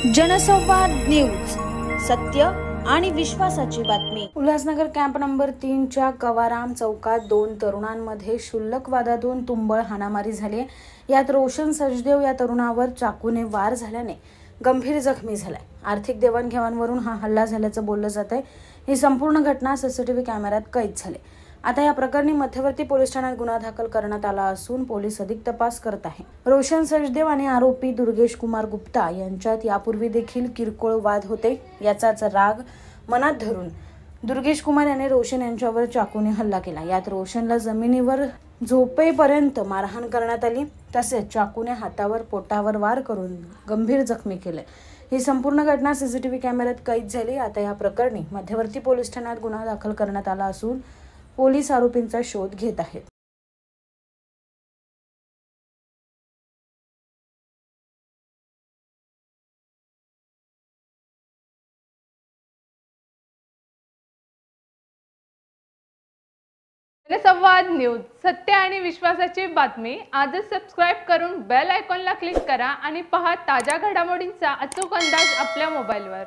जनसंवाद न्यूज, सत्य आणि विश्वासाची बातमी। उल्हासनगर कॅम्प नंबर 3 च्या कवाराम चौकात 2 तरुणांमध्ये क्षुल्लक वादातून तुंबळ हाणामारी झाली। यात रोशन सचदेव या तरुणावर चाकूने वार झाल्याने गंभीर जखमी झालाय। आर्थिक देवाणघेवाणवरून हा हल्ला झाल्याचं बोललं जात आहे। ही संपूर्ण घटना सीसीटीव्ही कॅमेऱ्यात कैद झाली। आता या प्रकरणी मध्यवर्ती पोलीस ठाण्यात गुन्हा दाखल करण्यात आला असून पोलीस अधिक तपास करत आहेत। रोशन सचदेव आणि आरोपी दुर्गेश कुमार गुप्ता यांच्यात यापूर्वी देखील किरकोळ वाद होते। याचाच राग मनात धरून दुर्गेश कुमार याने रोशन यांच्यावर चाकूने हल्ला केला। यात रोशनला जमिनीवर झोपेपर्यंत मारहाण करण्यात आली, तसेच चाकूने हातावर पोटावर वार करून गंभीर जखमी केले। ही संपूर्ण घटना सीसीटीव्ही कॅमेऱ्यात कैद झाली। आता या प्रकरणी मध्यवर्ती पोलीस ठाण्यात गुन्हा दाखल करण्यात आला असून पोलीस आरोपींचा शोध घेत आहेत। जनसंवाद न्यूज, सत्य आणि विश्वासाची बातमी। आजच सबस्क्राइब करून बेल आयकॉनला क्लिक करा आणि पहा ताज्या घडामोडींचा अचूक अंदाज आपल्या मोबाईलवर।